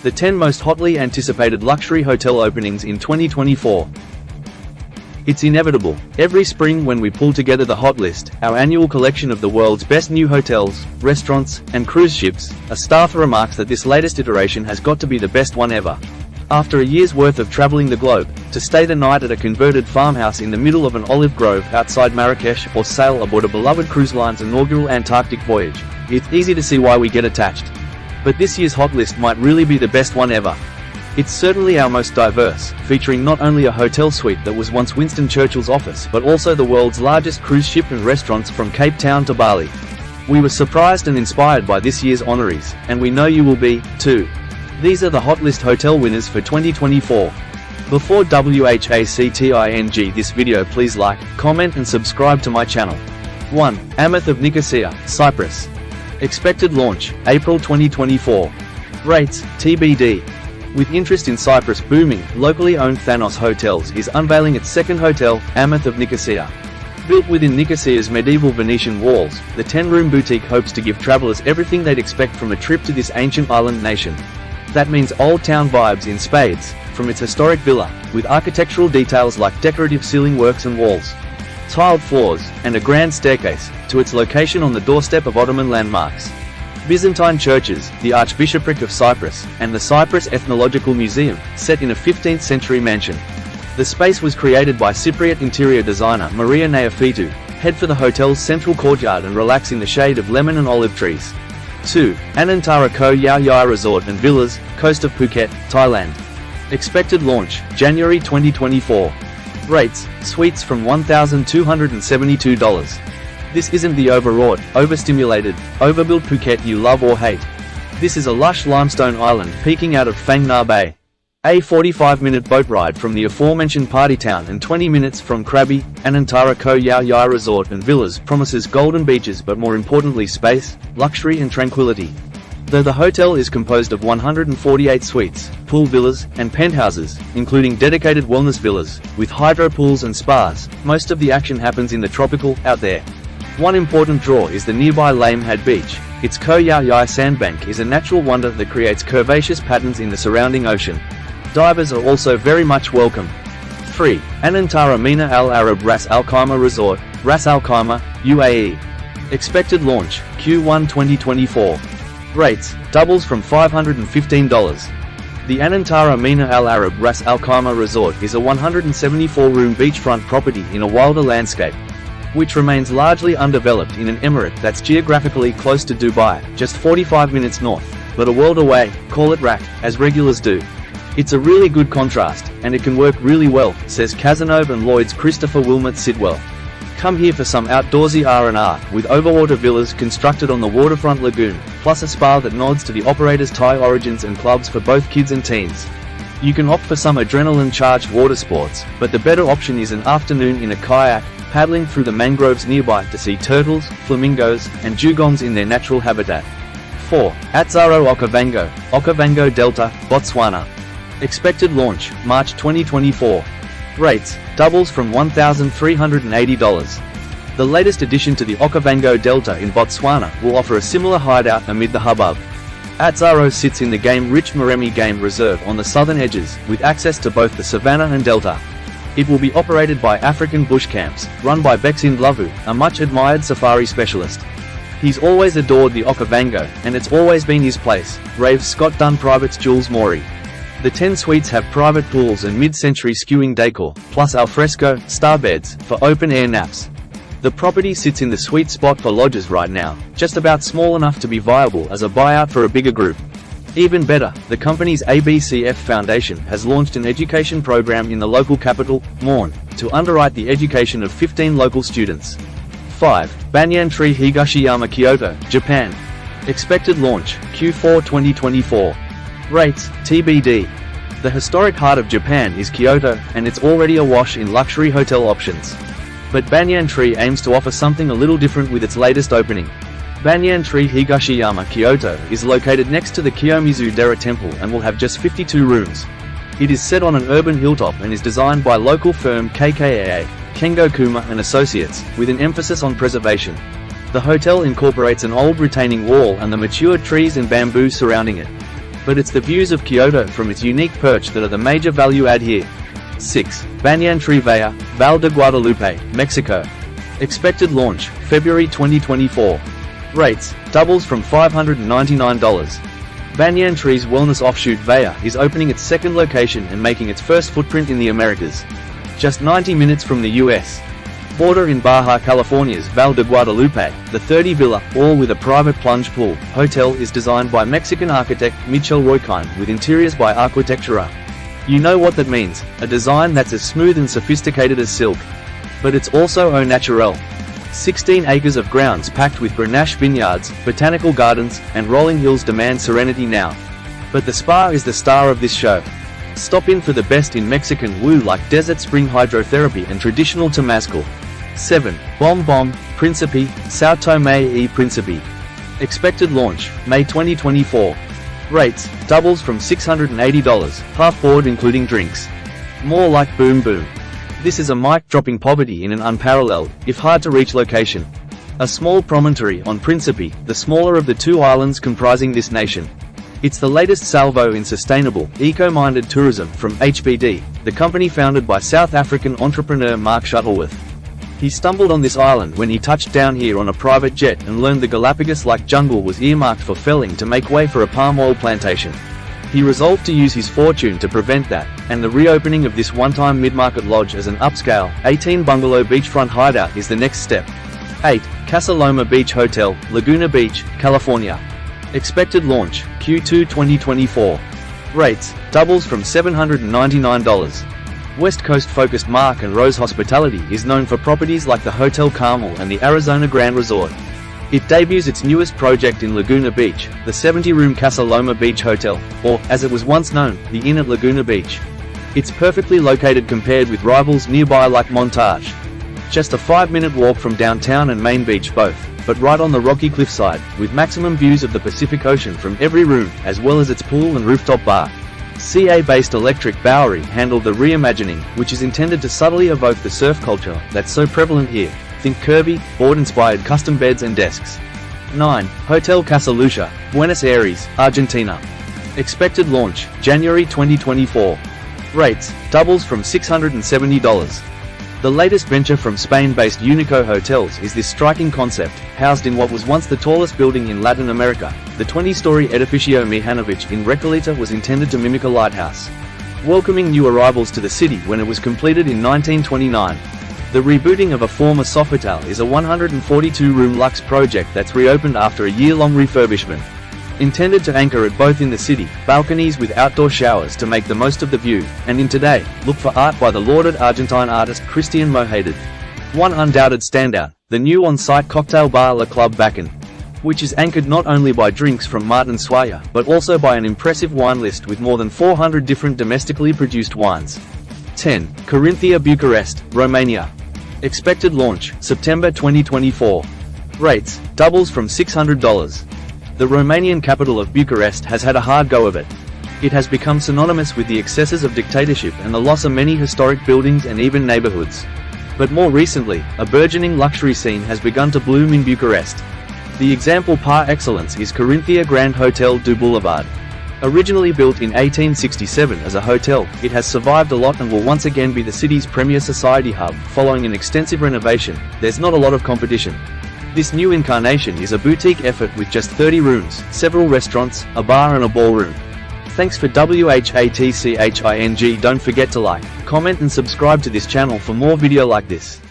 The 10 most hotly anticipated luxury hotel openings in 2024. It's inevitable, every spring when we pull together the hot list, our annual collection of the world's best new hotels, restaurants, and cruise ships, a staff remarks that this latest iteration has got to be the best one ever. After a year's worth of traveling the globe, to stay the night at a converted farmhouse in the middle of an olive grove outside Marrakesh or sail aboard a beloved cruise line's inaugural Antarctic voyage, it's easy to see why we get attached. But this year's hot list might really be the best one ever. It's certainly our most diverse, featuring not only a hotel suite that was once Winston Churchill's office but also the world's largest cruise ship and restaurants from Cape Town to Bali. We were surprised and inspired by this year's honorees, and we know you will be, too. These are the hot list hotel winners for 2024. Before WHACTING this video, please like, comment and subscribe to my channel. 1. Amath of Nicosia, Cyprus. Expected launch, April 2024. Rates, TBD. With interest in Cyprus booming, locally owned Thanos Hotels is unveiling its second hotel, Amath of Nicosia. Built within Nicosia's medieval Venetian walls, the 10-room boutique hopes to give travelers everything they'd expect from a trip to this ancient island nation. That means old town vibes in spades, from its historic villa, with architectural details like decorative ceiling works and walls, tiled floors, and a grand staircase, to its location on the doorstep of Ottoman landmarks, Byzantine churches, the Archbishopric of Cyprus, and the Cyprus Ethnological Museum, set in a 15th century mansion. The space was created by Cypriot interior designer Maria Neophytou. Head for the hotel's central courtyard and relax in the shade of lemon and olive trees. 2. Anantara Koh Yao Yai Resort and Villas, coast of Phuket, Thailand. Expected launch, January 2024. Rates, suites from $1,272. This isn't the overwrought, overstimulated, overbuilt Phuket you love or hate. This is a lush limestone island peeking out of Phang Nga Bay. A 45-minute boat ride from the aforementioned party town and 20 minutes from Krabi, Anantara Koh Yao Yai Resort and Villas promises golden beaches but more importantly space, luxury and tranquility. Though the hotel is composed of 148 suites, pool villas, and penthouses, including dedicated wellness villas, with hydro pools and spas, most of the action happens in the tropical, out there. One important draw is the nearby Lame Had Beach. Its Koh Yao Yai sandbank is a natural wonder that creates curvaceous patterns in the surrounding ocean. Divers are also very much welcome. 3. Anantara Mina Al Arab Ras Al Khaimah Resort, Ras Al Khaimah, UAE. Expected launch, Q1 2024. Rates, doubles from $515. The Anantara Mina Al Arab Ras Al Khaimah Resort is a 174-room beachfront property in a wilder landscape, which remains largely undeveloped in an emirate that's geographically close to Dubai, just 45 minutes north, but a world away, call it RAC, as regulars do. It's a really good contrast, and it can work really well, says Cazenove and Lloyd's Christopher Wilmot Sidwell. Come here for some outdoorsy R&R, with overwater villas constructed on the waterfront lagoon, plus a spa that nods to the operator's Thai origins and clubs for both kids and teens. You can opt for some adrenaline-charged water sports, but the better option is an afternoon in a kayak, paddling through the mangroves nearby to see turtles, flamingos, and dugongs in their natural habitat. 4. Atzaro Okavango, Okavango Delta, Botswana. Expected launch, March 2024. Rates, doubles from $1,380. The latest addition to the Okavango Delta in Botswana will offer a similar hideout amid the hubbub. Atzaro sits in the game-rich Moremi Game Reserve on the southern edges, with access to both the savannah and delta. It will be operated by African Bush Camps, run by Bexind Lavu, a much-admired safari specialist. He's always adored the Okavango, and it's always been his place, raves Scott Dunn Private's Jules Maury. The 10 suites have private pools and mid-century skewing decor, plus alfresco, star beds, for open-air naps. The property sits in the sweet spot for lodges right now, just about small enough to be viable as a buyout for a bigger group. Even better, the company's ABCF Foundation has launched an education program in the local capital, Morn, to underwrite the education of 15 local students. 5. Banyan Tree Higashiyama Kyoto, Japan. Expected launch, Q4 2024. Rates, TBD. The historic heart of Japan is Kyoto, and it's already awash in luxury hotel options. But Banyan Tree aims to offer something a little different with its latest opening. Banyan Tree Higashiyama Kyoto is located next to the Kiyomizu-dera Temple and will have just 52 rooms. It is set on an urban hilltop and is designed by local firm KKAA, Kengo Kuma and Associates, with an emphasis on preservation. The hotel incorporates an old retaining wall and the mature trees and bamboo surrounding it. But it's the views of Kyoto from its unique perch that are the major value add here. 6. Banyan Tree Villa, Val de Guadalupe, Mexico. Expected launch, February 2024. Rates, doubles from $599. Banyan Tree's wellness offshoot Vaya is opening its second location and making its first footprint in the Americas. Just 90 minutes from the US border in Baja California's Val de Guadalupe, the 30 villa, all with a private plunge pool, hotel is designed by Mexican architect Michel Roykind with interiors by Arquitectura. You know what that means, a design that's as smooth and sophisticated as silk. But it's also au naturel. 16 acres of grounds packed with Grenache vineyards, botanical gardens, and rolling hills demand serenity now. But the spa is the star of this show. Stop in for the best in Mexican woo like desert spring hydrotherapy and traditional temazcal. 7. Bom Bom, Principe, São Tomé e Príncipe. Expected launch, May 2024. Rates, doubles from $680, half board including drinks. More like Boom Boom. This is a mic-dropping poverty in an unparalleled, if hard-to-reach location. A small promontory on Principe, the smaller of the two islands comprising this nation. It's the latest salvo in sustainable, eco-minded tourism from HBD, the company founded by South African entrepreneur Mark Shuttleworth. He stumbled on this island when he touched down here on a private jet and learned the Galapagos-like jungle was earmarked for felling to make way for a palm oil plantation. He resolved to use his fortune to prevent that, and the reopening of this one-time mid-market lodge as an upscale, 18-bungalow beachfront hideout is the next step. 8. Casa Loma Beach Hotel, Laguna Beach, California. Expected launch, Q2 2024. Rates, doubles from $799. West Coast-focused Mark and Rose Hospitality is known for properties like the Hotel Carmel and the Arizona Grand Resort. It debuts its newest project in Laguna Beach, the 70-room Casa Loma Beach Hotel, or, as it was once known, the Inn at Laguna Beach. It's perfectly located compared with rivals nearby like Montage. Just a 5-minute walk from downtown and Main Beach both, but right on the rocky cliffside, with maximum views of the Pacific Ocean from every room, as well as its pool and rooftop bar. CA-based Electric Bowery handled the reimagining, which is intended to subtly evoke the surf culture that's so prevalent here. Think curvy, board-inspired custom beds and desks. 9. Hotel Casa Lucia, Buenos Aires, Argentina. Expected launch, January 2024. Rates, doubles from $670. The latest venture from Spain-based Unico Hotels is this striking concept, housed in what was once the tallest building in Latin America. The 20-story Edificio Mihanovic in Recoleta was intended to mimic a lighthouse, welcoming new arrivals to the city when it was completed in 1929. The rebooting of a former Sofitel is a 142-room luxe project that's reopened after a year-long refurbishment. Intended to anchor it both in the city, balconies with outdoor showers to make the most of the view, and in today, look for art by the lauded Argentine artist Christian Mohamed. One undoubted standout, the new on-site cocktail bar La Club Bacan, which is anchored not only by drinks from Martin Swire but also by an impressive wine list with more than 400 different domestically produced wines. 10. Corinthia Bucharest, Romania. Expected launch, September 2024. Rates, doubles from $600. The Romanian capital of Bucharest has had a hard go of it. It has become synonymous with the excesses of dictatorship and the loss of many historic buildings and even neighborhoods. But more recently, a burgeoning luxury scene has begun to bloom in Bucharest. The example par excellence is Corinthia Grand Hotel du Boulevard. Originally built in 1867 as a hotel, it has survived a lot and will once again be the city's premier society hub. Following an extensive renovation, there's not a lot of competition. This new incarnation is a boutique effort with just 30 rooms, several restaurants, a bar and a ballroom. Thanks for WHATCHING. Don't forget to like, comment and subscribe to this channel for more video like this.